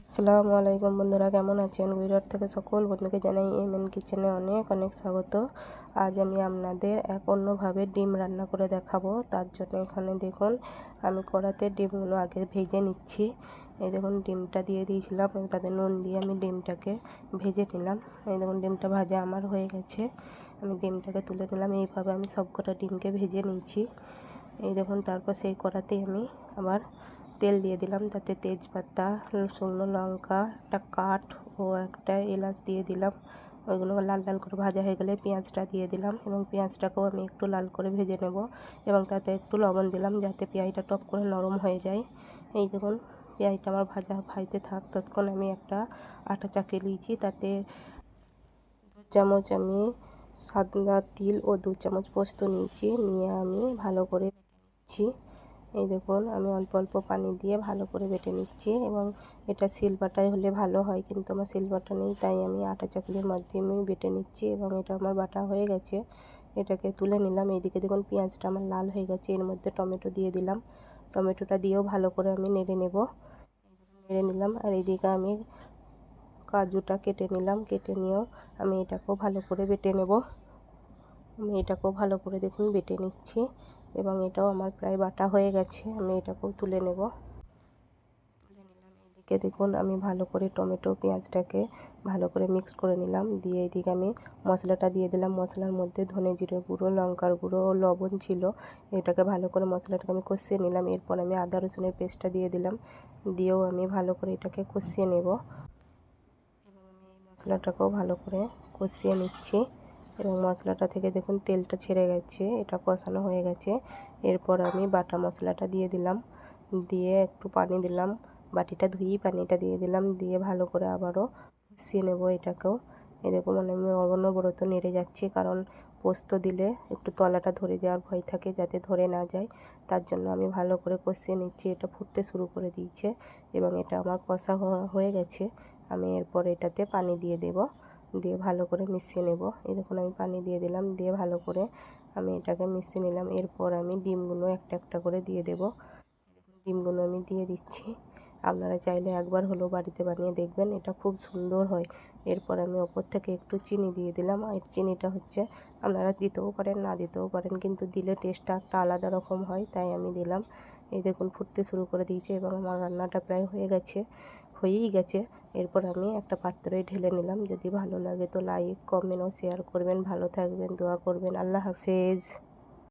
আসসালামু আলাইকুম বন্ধুরা, কেমন আছেন? গুজরাট থেকে সকল বন্ধুকে জানাই এমএন কিচেনে অনেক অনেক স্বাগত। আজ আমি আপনাদের এক অন্যভাবে ডিম রান্না করে দেখাবো। তার জন্য এখানে দেখুন আমি কড়াতে ডিমগুলো আগে ভেজে নিচ্ছি। এই দেখুন ডিমটা দিয়ে দিয়েছিলাম, তাতে নুন দিয়ে আমি ডিমটাকে ভেজে নিলাম। এই দেখুন ডিমটা ভাজা আমার হয়ে গেছে, আমি ডিমটাকে তুলে নিলাম। এইভাবে আমি সবকটা ডিমকে ভেজে নিয়েছি। এই দেখুন তারপর সেই কড়াতেই আমি আবার তেল দিয়ে দিলাম, তাতে তেজপাতা, শুকনো লঙ্কা, একটা কাঠ ও একটা এলাচ দিয়ে দিলাম। ওইগুলো লাল লাল করে ভাজা হয়ে গেলে পেঁয়াজটা দিয়ে দিলাম, এবং পেঁয়াজটাকেও আমি একটু লাল করে ভেজে নেব, এবং তাতে একটু লবণ দিলাম যাতে পেঁয়াজটা টপ করে নরম হয়ে যায়। এই দেখুন পেঁয়াজটা আমার ভাজতে থাক, ততক্ষণ আমি একটা আটা চাকিয়ে নিয়েছি। তাতে 2 চামচ আমি সাদা তিল ও 2 চামচ পোস্ত নিয়েছি, নিয়ে আমি ভালো করে বেটে নিচ্ছি। এই দেখুন আমি অল্প অল্প পানি দিয়ে ভালো করে বেটে নিচ্ছি, এবং এটা শিলবাটায় হলে ভালো হয়, কিন্তু আমার শিলবাটা নেই, তাই আমি আটা চাকলির মাধ্যমে বেটে নিচ্ছি। এবং এটা আমার বাটা হয়ে গেছে, এটাকে তুলে নিলাম। এইদিকে দেখুন পেঁয়াজটা আমার লাল হয়ে গেছে, এর মধ্যে টমেটো দিয়ে দিলাম। টমেটোটা দিয়েও ভালো করে আমি নেড়ে নিলাম। আর এইদিকে আমি কাজুটা কেটে নিলাম, কেটে নিয়েও আমি এটাকেও ভালো করে বেটে নেব। আমি এটাকেও ভালো করে দেখুন বেটে নিচ্ছি, এবং এটাও আমার প্রায় বাটা হয়ে গেছে। আমি এটাকেও তুলে নিলাম। এদিকে দেখুন আমি ভালো করে টমেটো পেঁয়াজটাকে ভালো করে মিক্স করে নিলাম, দিয়ে এদিকে আমি মশলাটা দিয়ে দিলাম। মশলার মধ্যে ধনে জিরে গুঁড়ো, লঙ্কার গুঁড়ো ও লবণ ছিল। এটাকে ভালো করে মশলাটাকে আমি কষিয়ে নিলাম। এরপর আমি আদা রসুনের পেস্টটা দিয়ে দিলাম, দিয়েও আমি ভালো করে এটাকে কষিয়ে নেব। এবং আমি এই মশলাটাকেও ভালো করে কষিয়ে নিচ্ছি, এবং মশলাটা থেকে দেখুন তেলটা ছেড়ে গেছে, এটা কষানো হয়ে গেছে। এরপর আমি বাটা মশলাটা দিয়ে দিলাম, দিয়ে একটু পানি দিলাম, বাটিটা ধুয়েই পানিটা দিয়ে দিলাম, দিয়ে ভালো করে আবারও কষিয়ে নেব এটাকেও। এই দেখুন আমি অনবরত নেড়ে যাচ্ছি, কারণ পোস্ত দিলে একটু তলাটা ধরে যাওয়ার ভয় থাকে, যাতে ধরে না যায়, তার জন্য আমি ভালো করে কষিয়ে নিচ্ছি। এটা ফুটতে শুরু করে দিয়েছে, এবং এটা আমার কষা হয়ে গেছে। আমি এরপর এটাতে পানি দিয়ে দেব, দিয়ে ভালো করে মিশিয়ে নেব। এই দেখুন আমি পানি দিয়ে দিলাম, দিয়ে ভালো করে আমি এটাকে মিশিয়ে নিলাম। এরপর আমি ডিমগুলো একটা একটা করে দিয়ে দেব। ডিমগুলো আমি দিয়ে দিচ্ছি। আপনারা চাইলে একবার হলেও বাড়িতে বানিয়ে দেখবেন, এটা খুব সুন্দর হয়। এরপর আমি ওপর থেকে একটু চিনি দিয়ে দিলাম। আর চিনিটা হচ্ছে আপনারা দিতেও পারেন, না দিতেও পারেন, কিন্তু দিলে টেস্টটা একটা আলাদা রকম হয়, তাই আমি দিলাম। এই দেখুন ফুটতে শুরু করে দিয়েছে, এবং আমার রান্নাটা প্রায় হয়েই গেছে। এরপর আমি একটা পাত্রে ঢেলে নিলাম। যদি ভালো লাগে তো লাইক, কমেন্ট ও শেয়ার করবেন। ভালো থাকবেন, দোয়া করবেন। আল্লাহ হাফেজ।